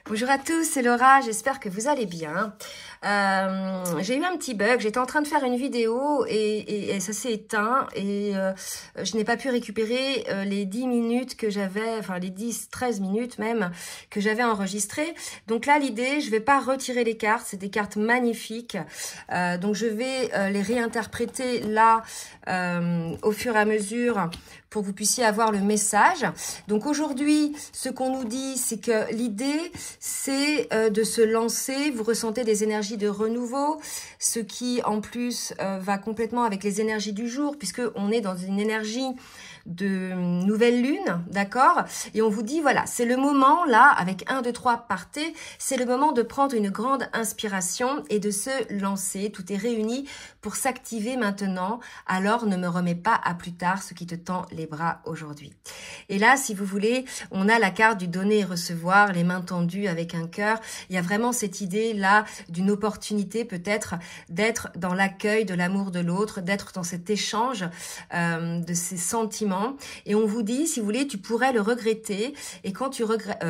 Bonjour à tous, c'est Laura, j'espère que vous allez bien. J'ai eu un petit bug, j'étais en train de faire une vidéo et ça s'est éteint et je n'ai pas pu récupérer les 10 minutes que j'avais, enfin les 10-13 minutes même que j'avais enregistrées. Donc là l'idée, je vais pas retirer les cartes, c'est des cartes magnifiques. Donc je vais les réinterpréter là au fur et à mesure pour que vous puissiez avoir le message. Donc aujourd'hui, ce qu'on nous dit, c'est que l'idée, c'est de se lancer. Vous ressentez des énergies de renouveau, ce qui en plus va complètement avec les énergies du jour, puisque on est dans une énergie de nouvelle lune, d'accord? Et on vous dit, voilà, c'est le moment, là, avec 1, 2, 3, partez, c'est le moment de prendre une grande inspiration et de se lancer. Tout est réuni pour s'activer maintenant, alors ne me remets pas à plus tard ce qui te tend les bras aujourd'hui. Et là, si vous voulez, on a la carte du donner et recevoir, les mains tendues avec un cœur. Il y a vraiment cette idée-là d'une opportunité peut-être d'être dans l'accueil de l'amour de l'autre, d'être dans cet échange de ces sentiments. Et on vous dit, si vous voulez, tu pourrais le regretter. Et quand tu regrettes,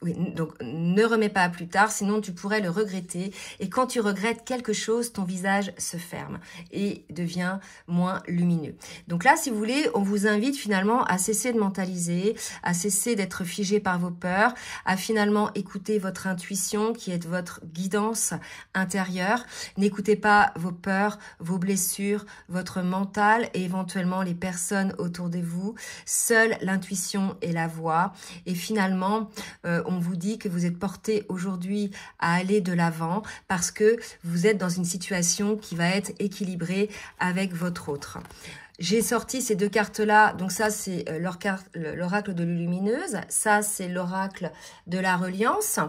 oui, donc ne remets pas à plus tard, sinon tu pourrais le regretter. Et quand tu regrettes quelque chose, ton visage se ferme et devient moins lumineux. Donc là, si vous voulez, on vous invite finalement à cesser de mentaliser, à cesser d'être figé par vos peurs, à finalement écouter votre intuition qui est votre guidance intérieure. N'écoutez pas vos peurs, vos blessures, votre mental et éventuellement les personnes autour de vous. Seule l'intuition est la voix. Et finalement, on vous dit que vous êtes porté aujourd'hui à aller de l'avant parce que vous êtes dans une situation qui va être équilibrée avec votre autre. J'ai sorti ces deux cartes-là, donc ça c'est l'oracle de l'Illumineuse, ça c'est l'oracle de la Reliance.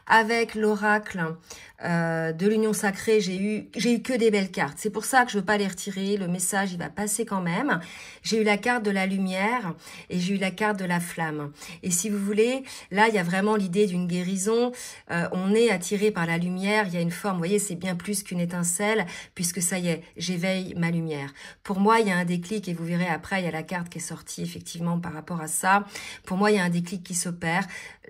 Avec l'oracle de l'Union Sacrée, j'ai eu que des belles cartes. C'est pour ça que je veux pas les retirer, le message il va passer quand même. J'ai eu la carte de la lumière et j'ai eu la carte de la flamme. Et si vous voulez, là il y a vraiment l'idée d'une guérison. On est attiré par la lumière, il y a une forme, vous voyez, c'est bien plus qu'une étincelle, puisque ça y est, j'éveille ma lumière. Pour moi, il y a un déclic et vous verrez après, il y a la carte qui est sortie effectivement par rapport à ça. Pour moi, il y a un déclic qui s'opère.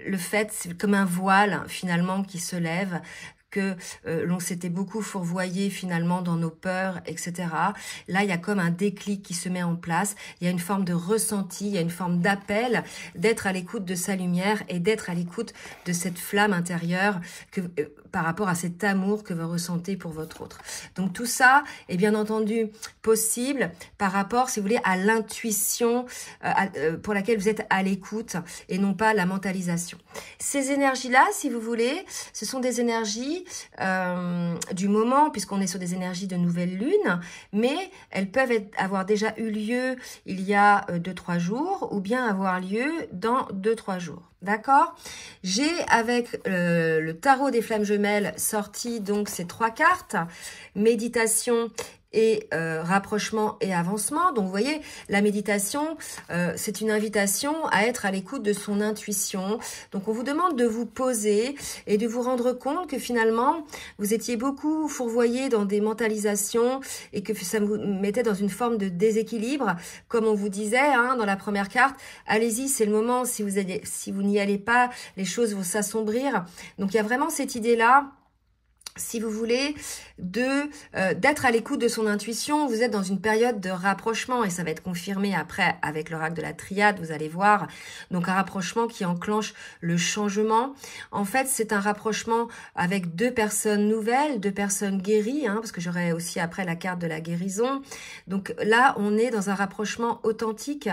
Le fait, c'est comme un voile finalement qui se lève, que l'on s'était beaucoup fourvoyé finalement dans nos peurs, etc. Là, il y a comme un déclic qui se met en place. Il y a une forme de ressenti, il y a une forme d'appel, d'être à l'écoute de sa lumière et d'être à l'écoute de cette flamme intérieure que, par rapport à cet amour que vous ressentez pour votre autre. Donc tout ça est bien entendu possible par rapport, si vous voulez, à l'intuition pour laquelle vous êtes à l'écoute et non pas la mentalisation. Ces énergies-là, si vous voulez, ce sont des énergies du moment, puisqu'on est sur des énergies de nouvelle lune, mais elles peuvent avoir déjà eu lieu il y a 2-3 jours ou bien avoir lieu dans 2-3 jours. D'accord? J'ai avec le tarot des flammes jumelles sorti donc ces 3 cartes, méditation et rapprochement et avancement. Donc vous voyez, la méditation, c'est une invitation à être à l'écoute de son intuition. Donc on vous demande de vous poser et de vous rendre compte que finalement, vous étiez beaucoup fourvoyé dans des mentalisations et que ça vous mettait dans une forme de déséquilibre. Comme on vous disait hein, dans la première carte, allez-y, c'est le moment, si vous n'y allez pas, les choses vont s'assombrir. Donc il y a vraiment cette idée-là, si vous voulez, d'être à l'écoute de son intuition. Vous êtes dans une période de rapprochement et ça va être confirmé après avec l'oracle de la triade, vous allez voir. Donc un rapprochement qui enclenche le changement. En fait, c'est un rapprochement avec 2 personnes nouvelles, 2 personnes guéries, hein, parce que j'aurai aussi après la carte de la guérison. Donc là, on est dans un rapprochement authentique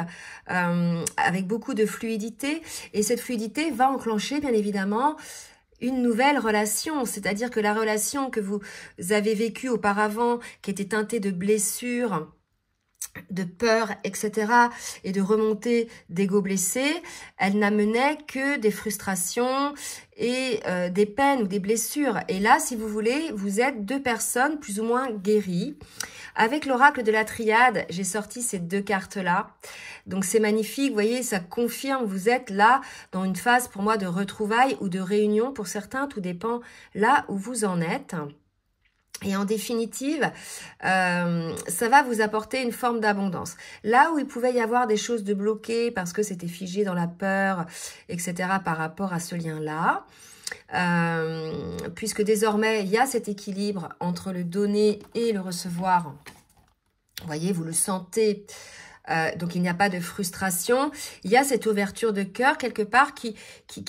avec beaucoup de fluidité et cette fluidité va enclencher bien évidemment une nouvelle relation, c'est-à-dire que la relation que vous avez vécue auparavant, qui était teintée de blessures, de peur, etc., et de remontée d'ego blessé, elle n'amenait que des frustrations et des peines ou des blessures. Et là, si vous voulez, vous êtes 2 personnes plus ou moins guéries. Avec l'oracle de la triade, j'ai sorti ces 2 cartes-là. Donc c'est magnifique, vous voyez, ça confirme, vous êtes là dans une phase pour moi de retrouvailles ou de réunion pour certains, tout dépend là où vous en êtes. Et en définitive, ça va vous apporter une forme d'abondance. Là où il pouvait y avoir des choses de bloquées parce que c'était figé dans la peur, etc. par rapport à ce lien-là, puisque désormais, il y a cet équilibre entre le donner et le recevoir. Vous voyez, vous le sentez. Donc, il n'y a pas de frustration. Il y a cette ouverture de cœur, quelque part, qui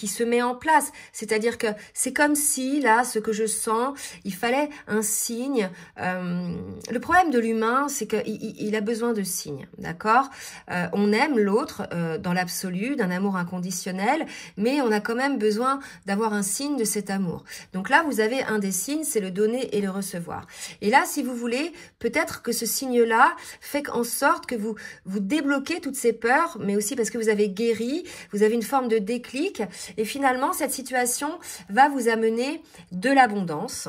se met en place. C'est-à-dire que c'est comme si, là, ce que je sens, il fallait un signe. Le problème de l'humain, c'est qu'il a besoin de signes, d'accord? On aime l'autre dans l'absolu, d'un amour inconditionnel, mais on a quand même besoin d'avoir un signe de cet amour. Donc là, vous avez un des signes, c'est le donner et le recevoir. Et là, si vous voulez, peut-être que ce signe-là fait en sorte que vous débloquez toutes ces peurs, mais aussi parce que vous avez guéri, vous avez une forme de déclic, et finalement, cette situation va vous amener de l'abondance.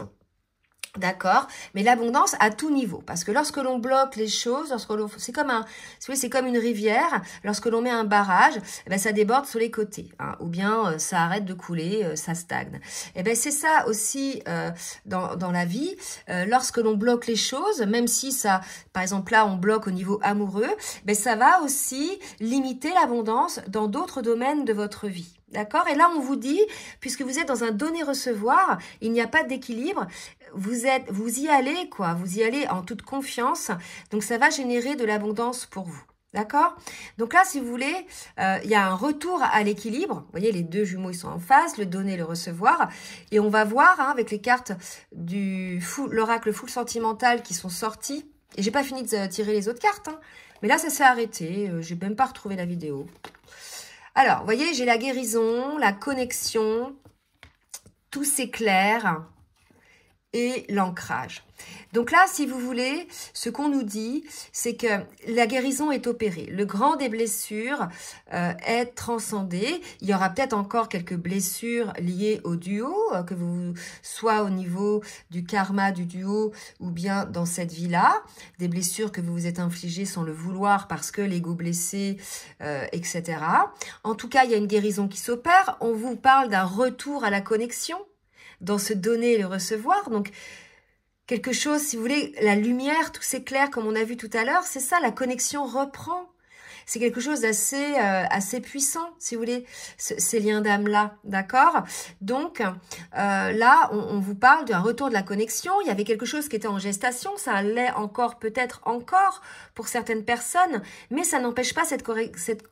D'accord, mais l'abondance à tout niveau, parce que lorsque l'on bloque les choses, c'est comme c'est comme une rivière. Lorsque l'on met un barrage, eh ben ça déborde sur les côtés, hein, ou bien ça arrête de couler, ça stagne. Et ben c'est ça aussi dans la vie. Lorsque l'on bloque les choses, même si ça, par exemple là, on bloque au niveau amoureux, ben ça va aussi limiter l'abondance dans d'autres domaines de votre vie. D'accord? Et là, on vous dit, puisque vous êtes dans un donner-recevoir, il n'y a pas d'équilibre, vous y allez, quoi. Vous y allez en toute confiance. Donc, ça va générer de l'abondance pour vous. D'accord? Donc là, si vous voulez, il y a un retour à l'équilibre. Vous voyez, les deux jumeaux, ils sont en face, le donner et le recevoir. Et on va voir, hein, avec les cartes du l'oracle full sentimental qui sont sorties. Et j'ai pas fini de tirer les autres cartes, hein. Mais là, ça s'est arrêté. J'ai même pas retrouvé la vidéo. Alors, vous voyez, j'ai la guérison, la connexion, tout s'éclaire et l'ancrage. Donc là, si vous voulez, ce qu'on nous dit, c'est que la guérison est opérée. Le grand des blessures est transcendé. Il y aura peut-être encore quelques blessures liées au duo, que vous soit au niveau du karma du duo ou bien dans cette vie-là. Des blessures que vous vous êtes infligées sans le vouloir parce que l'ego blessé, etc. En tout cas, il y a une guérison qui s'opère. On vous parle d'un retour à la connexion dans ce donner et le recevoir. Donc, quelque chose, si vous voulez, la lumière, tout s'éclaire comme on a vu tout à l'heure, c'est ça, la connexion reprend. C'est quelque chose d'assez assez puissant, si vous voulez, ces liens d'âme-là, d'accord? Donc, là, on vous parle d'un retour de la connexion. Il y avait quelque chose qui était en gestation, ça l'est encore, peut-être encore, pour certaines personnes, mais ça n'empêche pas cette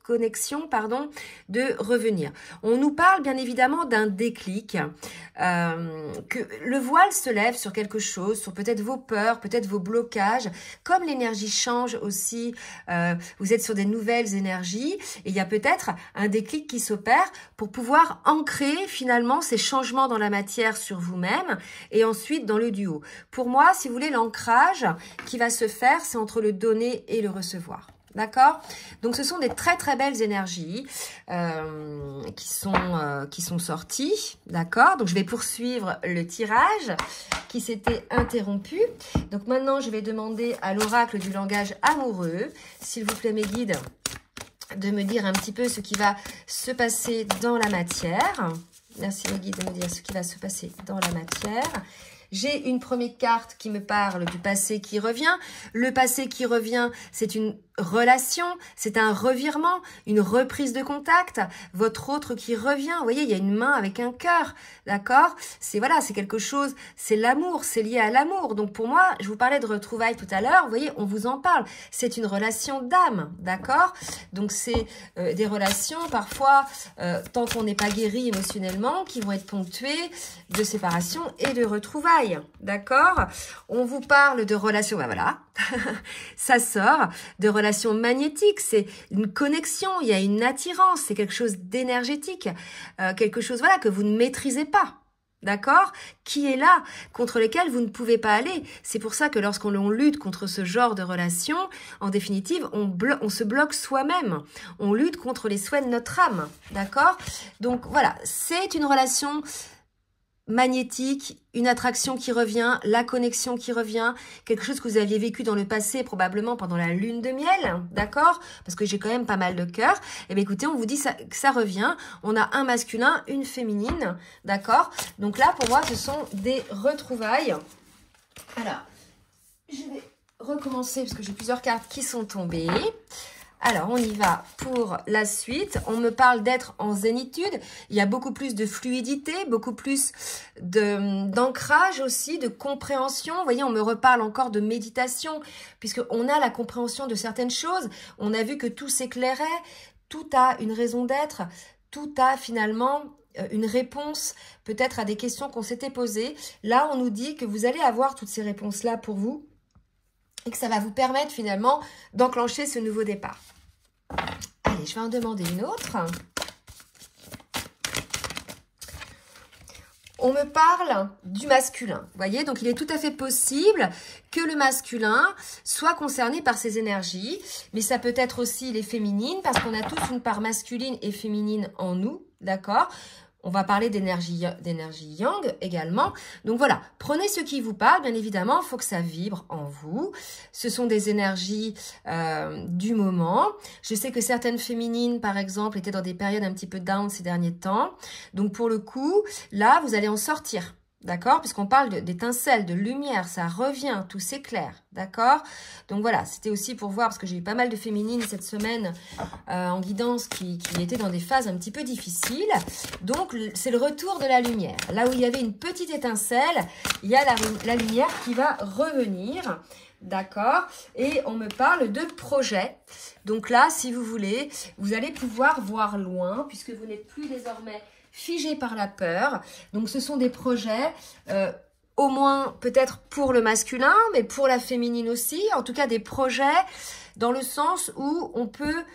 connexion, pardon, de revenir. On nous parle, bien évidemment, d'un déclic, que le voile se lève sur quelque chose, sur peut-être vos peurs, peut-être vos blocages, comme l'énergie change aussi, vous êtes sur des nouvelles énergies et il y a peut-être un déclic qui s'opère pour pouvoir ancrer finalement ces changements dans la matière sur vous-même et ensuite dans le duo. Pour moi, si vous voulez, l'ancrage qui va se faire, c'est entre le donner et le recevoir. D'accord? Donc, ce sont des très, très belles énergies qui sont sorties. D'accord? Donc, je vais poursuivre le tirage qui s'était interrompu. Donc, maintenant, je vais demander à l'oracle du langage amoureux, s'il vous plaît, mes guides, de me dire un petit peu ce qui va se passer dans la matière. Merci, mes guides, de me dire ce qui va se passer dans la matière. J'ai une première carte qui me parle du passé qui revient. Le passé qui revient, c'est une relation, c'est un revirement, une reprise de contact, votre autre qui revient. Vous voyez, il y a une main avec un cœur, d'accord? C'est voilà, c'est quelque chose, c'est l'amour, c'est lié à l'amour. Donc pour moi, je vous parlais de retrouvailles tout à l'heure, vous voyez, on vous en parle. C'est une relation d'âme, d'accord? Donc c'est des relations parfois, tant qu'on n'est pas guéri émotionnellement, qui vont être ponctuées de séparation et de retrouvailles, d'accord? On vous parle de relations, ben voilà, ça sort, de relations magnétiques, c'est une connexion, il y a une attirance, c'est quelque chose d'énergétique, quelque chose voilà que vous ne maîtrisez pas. D'accord? Qui est là, contre lesquels vous ne pouvez pas aller. C'est pour ça que lorsqu'on lutte contre ce genre de relation, en définitive, on se bloque soi-même. On lutte contre les souhaits de notre âme. D'accord? Donc voilà, c'est une relation magnétique, une attraction qui revient, la connexion qui revient, quelque chose que vous aviez vécu dans le passé, probablement pendant la lune de miel, d'accord? Parce que j'ai quand même pas mal de cœur. Eh bien, écoutez, on vous dit que ça revient. On a un masculin, une féminine, d'accord? Donc là, pour moi, ce sont des retrouvailles. Alors, je vais recommencer parce que j'ai plusieurs cartes qui sont tombées. Alors, on y va pour la suite. On me parle d'être en zénitude. Il y a beaucoup plus de fluidité, beaucoup plus d'ancrage aussi, de compréhension. Vous voyez, on me reparle encore de méditation, puisqu'on a la compréhension de certaines choses. On a vu que tout s'éclairait, tout a une raison d'être, tout a finalement une réponse peut-être à des questions qu'on s'était posées. Là, on nous dit que vous allez avoir toutes ces réponses-là pour vous et que ça va vous permettre finalement d'enclencher ce nouveau départ. Allez, je vais en demander une autre. On me parle du masculin, vous voyez, donc il est tout à fait possible que le masculin soit concerné par ces énergies, mais ça peut être aussi les féminines, parce qu'on a tous une part masculine et féminine en nous, d'accord ? On va parler d'énergie yang également. Donc voilà, prenez ce qui vous parle, bien évidemment, il faut que ça vibre en vous. Ce sont des énergies du moment. Je sais que certaines féminines, par exemple, étaient dans des périodes un petit peu down ces derniers temps. Donc pour le coup, là, vous allez en sortir. D'accord? Puisqu'on parle d'étincelles, de lumière, ça revient, tout s'éclaire. D'accord? Donc voilà, c'était aussi pour voir, parce que j'ai eu pas mal de féminines cette semaine en guidance qui étaient dans des phases un petit peu difficiles. Donc c'est le retour de la lumière. Là où il y avait une petite étincelle, il y a la lumière qui va revenir. D'accord? Et on me parle de projet. Donc là, si vous voulez, vous allez pouvoir voir loin, puisque vous n'êtes plus désormais figé par la peur. Donc ce sont des projets, au moins peut-être pour le masculin, mais pour la féminine aussi. En tout cas des projets dans le sens où on peut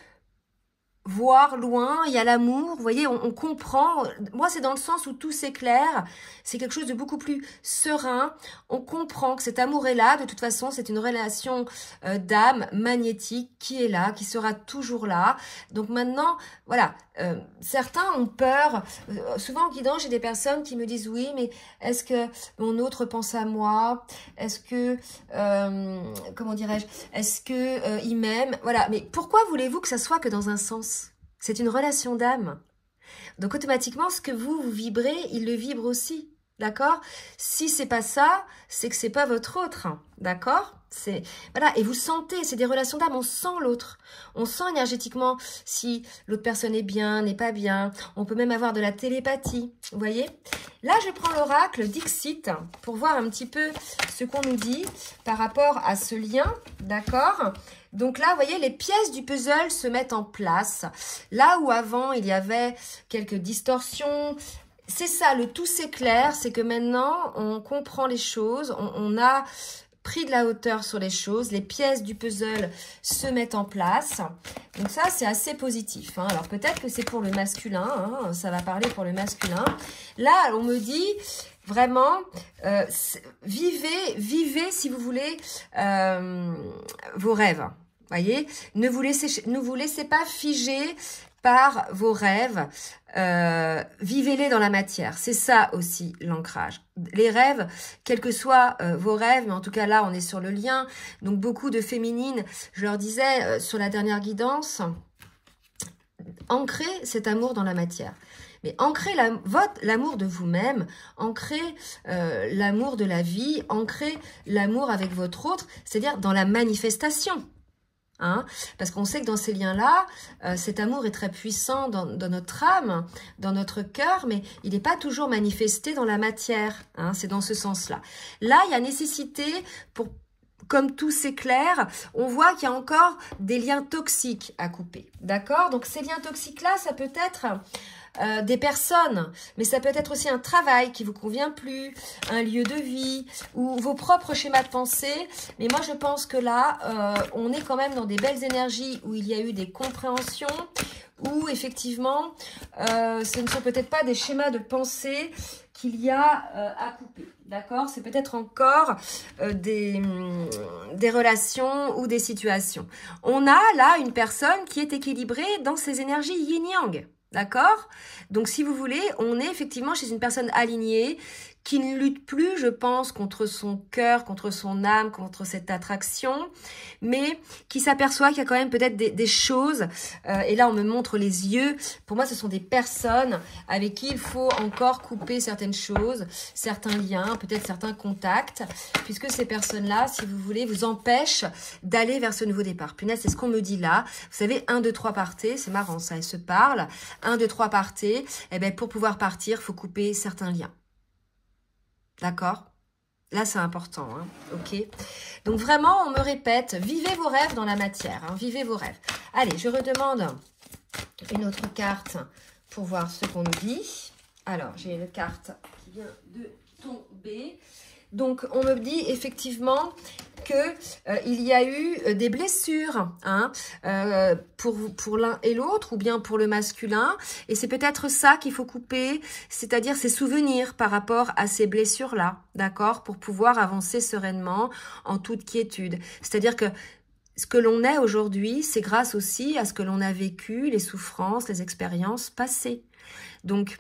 voir loin, il y a l'amour, vous voyez, on comprend. Moi, c'est dans le sens où tout s'éclaire, c'est quelque chose de beaucoup plus serein. On comprend que cet amour est là, de toute façon, c'est une relation d'âme magnétique qui est là, qui sera toujours là. Donc maintenant, voilà, certains ont peur. Souvent en guidant, j'ai des personnes qui me disent, oui, mais est-ce que mon autre pense à moi? Est-ce que, comment dirais-je, est-ce que il m'aime? Voilà, mais pourquoi voulez-vous que ça soit que dans un sens? C'est une relation d'âme. Donc automatiquement, ce que vous vibrez, il le vibre aussi. D'accord? Si c'est pas ça, c'est que c'est pas votre autre. D'accord? C'est voilà, et vous sentez, c'est des relations d'âme, on sent l'autre. On sent énergétiquement si l'autre personne est bien, n'est pas bien. On peut même avoir de la télépathie. Vous voyez? Là, je prends l'oracle Dixit pour voir un petit peu ce qu'on nous dit par rapport à ce lien. D'accord? Donc là, vous voyez, les pièces du puzzle se mettent en place. Là où avant, il y avait quelques distorsions. C'est ça, le tout s'éclaire, c'est que maintenant, on comprend les choses, on a pris de la hauteur sur les choses, les pièces du puzzle se mettent en place. Donc ça, c'est assez positif. Hein. Alors peut-être que c'est pour le masculin, hein, ça va parler pour le masculin. Là, on me dit vraiment, vivez si vous voulez vos rêves. Voyez, ne vous laissez pas figer par vos rêves, vivez-les dans la matière. C'est ça aussi l'ancrage. Les rêves, quels que soient vos rêves, mais en tout cas là on est sur le lien. Donc beaucoup de féminines, je leur disais sur la dernière guidance, ancrez cet amour dans la matière. Mais ancrez l'amour de vous-même, ancrez l'amour de la vie, ancrez l'amour avec votre autre, c'est-à-dire dans la manifestation. Hein, parce qu'on sait que dans ces liens-là, cet amour est très puissant dans notre âme, dans notre cœur, mais il n'est pas toujours manifesté dans la matière. Hein, c'est dans ce sens-là. Là, il y a nécessité pour... Comme tout s'éclaire, on voit qu'il y a encore des liens toxiques à couper. D'accord? Donc ces liens toxiques-là, ça peut être des personnes, mais ça peut être aussi un travail qui vous convient plus, un lieu de vie ou vos propres schémas de pensée. Mais moi, je pense que là, on est quand même dans des belles énergies où il y a eu des compréhensions, où effectivement, ce ne sont peut-être pas des schémas de pensée qu'il y a à couper. D'accord? C'est peut-être encore des relations ou des situations. On a là une personne qui est équilibrée dans ses énergies yin-yang. D'accord? Donc, si vous voulez, on est effectivement chez une personne alignée qui ne lutte plus, je pense, contre son cœur, contre son âme, contre cette attraction, mais qui s'aperçoit qu'il y a quand même peut-être des choses, et là on me montre les yeux, pour moi ce sont des personnes avec qui il faut encore couper certaines choses, certains liens, peut-être certains contacts, puisque ces personnes-là, si vous voulez, vous empêchent d'aller vers ce nouveau départ. Punaise, c'est ce qu'on me dit là. Vous savez, 1, 2, 3 partez, c'est marrant ça, elles se parlent. 1, 2, 3 partez, et bien pour pouvoir partir, il faut couper certains liens. D'accord? Là, c'est important, hein, ok? Donc, vraiment, on me répète, vivez vos rêves dans la matière, hein, vivez vos rêves. Allez, je redemande une autre carte pour voir ce qu'on nous dit. Alors, j'ai une carte qui vient de tomber. Donc, on me dit effectivement que il y a eu des blessures hein, pour l'un et l'autre, ou bien pour le masculin. Et c'est peut-être ça qu'il faut couper, c'est-à-dire ces souvenirs par rapport à ces blessures-là, d'accord, pour pouvoir avancer sereinement en toute quiétude. C'est-à-dire que ce que l'on est aujourd'hui, c'est grâce aussi à ce que l'on a vécu, les souffrances, les expériences passées. Donc,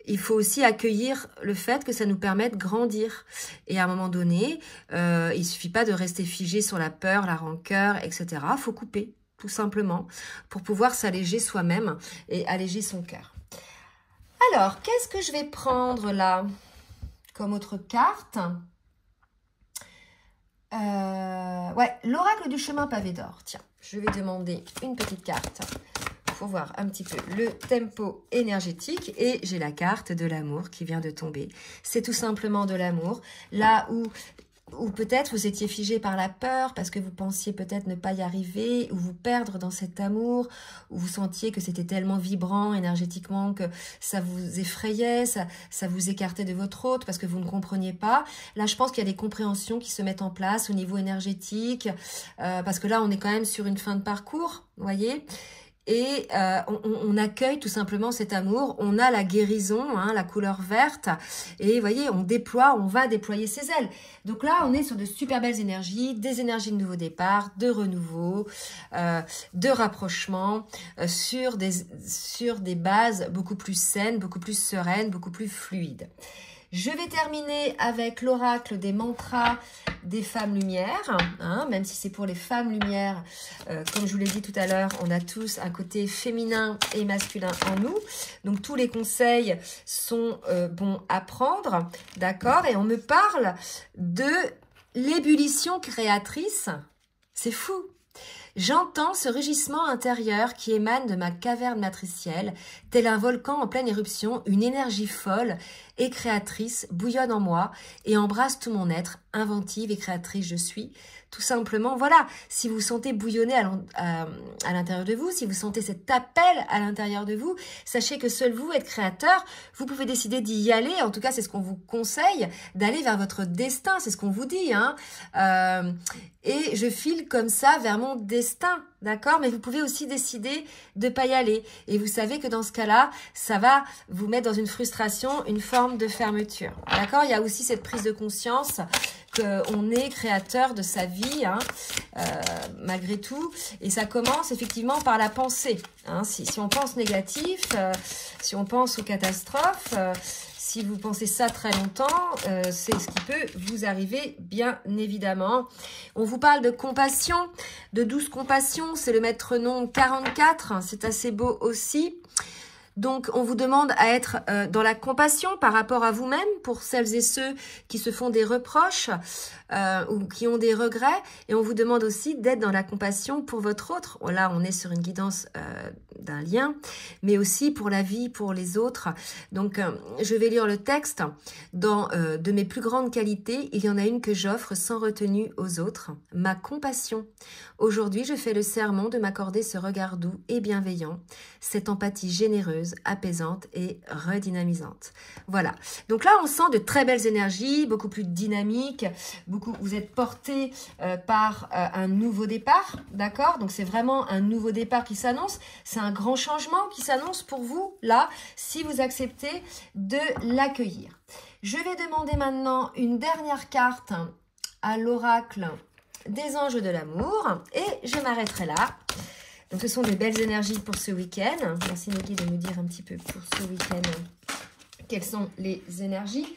il faut aussi accueillir le fait que ça nous permet de grandir. Et à un moment donné, il ne suffit pas de rester figé sur la peur, la rancœur, etc. Il faut couper, tout simplement, pour pouvoir s'alléger soi-même et alléger son cœur. Alors, qu'est-ce que je vais prendre là comme autre carte? Ouais, l'oracle du chemin pavé d'or. Tiens, je vais demander une petite carte pour voir un petit peu le tempo énergétique. Et j'ai la carte de l'amour qui vient de tomber. C'est tout simplement de l'amour. Là où peut-être vous étiez figé par la peur parce que vous pensiez peut-être ne pas y arriver, ou vous perdre dans cet amour, où vous sentiez que c'était tellement vibrant énergétiquement que ça vous effrayait, ça vous écartait de votre autre parce que vous ne compreniez pas. Là, je pense qu'il y a des compréhensions qui se mettent en place au niveau énergétique, parce que là, on est quand même sur une fin de parcours, vous voyez. Et on accueille tout simplement cet amour, on a la guérison, hein, la couleur verte, et vous voyez, on va déployer ses ailes. Donc là, on est sur de super belles énergies, des énergies de nouveau départ, de renouveau, de rapprochement, sur des bases beaucoup plus saines, beaucoup plus sereines, beaucoup plus fluides. Je vais terminer avec l'oracle des mantras des femmes lumière, hein, même si c'est pour les femmes lumière, comme je vous l'ai dit tout à l'heure, on a tous un côté féminin et masculin en nous. Donc tous les conseils sont bons à prendre, d'accord? Et on me parle de l'ébullition créatrice, c'est fou! J'entends ce rugissement intérieur qui émane de ma caverne matricielle, tel un volcan en pleine éruption, une énergie folle et créatrice bouillonne en moi et embrasse tout mon être, inventive et créatrice je suis. Tout simplement, voilà, si vous sentez bouillonner à l'intérieur de vous, si vous sentez cet appel à l'intérieur de vous, sachez que seul vous êtes créateur, vous pouvez décider d'y aller, en tout cas c'est ce qu'on vous conseille, d'aller vers votre destin, c'est ce qu'on vous dit, hein. Et je file comme ça vers mon destin, d'accord? Mais vous pouvez aussi décider de ne pas y aller. Et vous savez que dans ce cas-là, ça va vous mettre dans une frustration, une forme de fermeture, d'accord? Il y a aussi cette prise de conscience qu'on est créateur de sa vie, hein, malgré tout. Et ça commence effectivement par la pensée. Hein. Si on pense négatif, si on pense aux catastrophes, si vous pensez ça très longtemps, c'est ce qui peut vous arriver, bien évidemment. On vous parle de compassion, de douce compassion. C'est le maître nom 44. C'est assez beau aussi. Donc, on vous demande à être dans la compassion par rapport à vous-même pour celles et ceux qui se font des reproches ou qui ont des regrets. Et on vous demande aussi d'être dans la compassion pour votre autre. Là, on est sur une guidance d'un lien, mais aussi pour la vie, pour les autres. Donc, je vais lire le texte. Dans de mes plus grandes qualités, il y en a une que j'offre sans retenue aux autres, ma compassion. Aujourd'hui, je fais le serment de m'accorder ce regard doux et bienveillant, cette empathie généreuse, apaisante et redynamisante. Voilà. Donc là, on sent de très belles énergies, beaucoup plus dynamiques, vous êtes porté par un nouveau départ, d'accord? Donc c'est vraiment un nouveau départ qui s'annonce. C'est un grand changement qui s'annonce pour vous, là, si vous acceptez de l'accueillir. Je vais demander maintenant une dernière carte à l'oracle des anges de l'amour et je m'arrêterai là. Donc, ce sont des belles énergies pour ce week-end. Merci Niki de me dire un petit peu pour ce week-end quelles sont les énergies.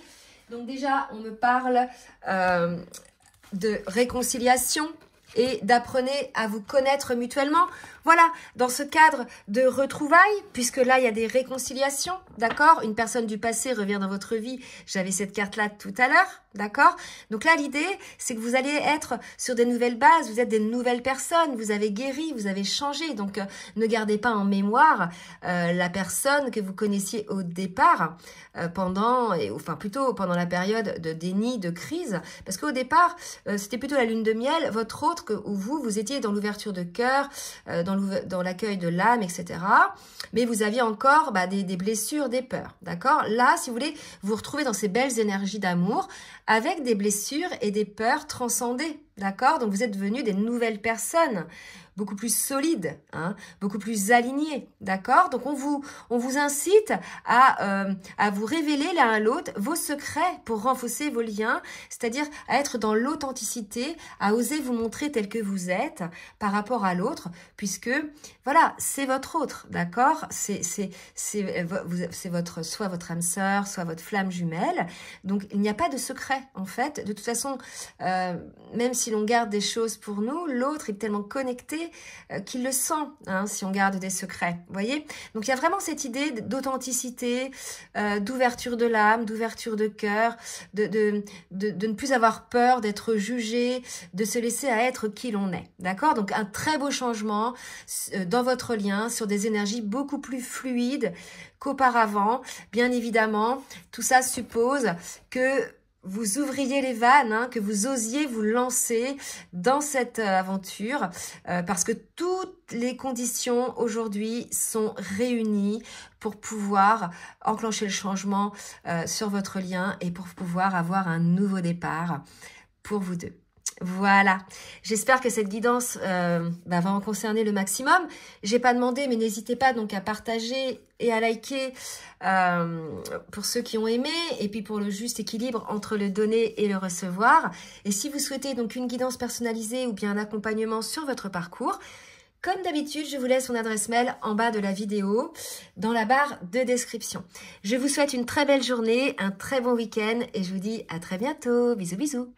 Donc déjà, on me parle de réconciliation et d'apprenez à vous connaître mutuellement. Voilà, dans ce cadre de retrouvailles, puisque là, il y a des réconciliations, d'accord? Une personne du passé revient dans votre vie. J'avais cette carte-là tout à l'heure, d'accord? Donc là, l'idée, c'est que vous allez être sur des nouvelles bases, vous êtes des nouvelles personnes, vous avez guéri, vous avez changé. Donc, ne gardez pas en mémoire la personne que vous connaissiez au départ, plutôt pendant la période de déni, de crise. Parce qu'au départ, c'était plutôt la lune de miel, votre autre, où vous étiez dans l'ouverture de cœur, dans l'accueil de l'âme, etc. Mais vous aviez encore des blessures, des peurs, d'accord? Là, si vous voulez, vous retrouvez dans ces belles énergies d'amour avec des blessures et des peurs transcendées, d'accord? Donc, vous êtes devenus des nouvelles personnes, beaucoup plus solides, hein, beaucoup plus alignées, d'accord? Donc, on vous incite à vous révéler l'un à l'autre vos secrets pour renforcer vos liens, c'est-à-dire à être dans l'authenticité, à oser vous montrer tel que vous êtes par rapport à l'autre, puisque, voilà, c'est votre autre, d'accord? C'est soit votre âme sœur, soit votre flamme jumelle. Donc, il n'y a pas de secret, en fait. De toute façon, même si l'on garde des choses pour nous, l'autre est tellement connecté qu'il le sent, hein, si on garde des secrets, vous voyez? Donc, il y a vraiment cette idée d'authenticité, d'ouverture de l'âme, d'ouverture de cœur, de ne plus avoir peur d'être jugé, de se laisser à être qui l'on est, d'accord? Donc, un très beau changement dans votre lien sur des énergies beaucoup plus fluides qu'auparavant. Bien évidemment, tout ça suppose que vous ouvriez les vannes, hein, que vous osiez vous lancer dans cette aventure, parce que toutes les conditions aujourd'hui sont réunies pour pouvoir enclencher le changement sur votre lien et pour pouvoir avoir un nouveau départ pour vous deux. Voilà, j'espère que cette guidance va en concerner le maximum. J'ai pas demandé, mais n'hésitez pas donc à partager et à liker pour ceux qui ont aimé, et puis pour le juste équilibre entre le donner et le recevoir. Et si vous souhaitez donc une guidance personnalisée ou bien un accompagnement sur votre parcours, comme d'habitude, je vous laisse mon adresse mail en bas de la vidéo, dans la barre de description. Je vous souhaite une très belle journée, un très bon week-end et je vous dis à très bientôt. Bisous, bisous.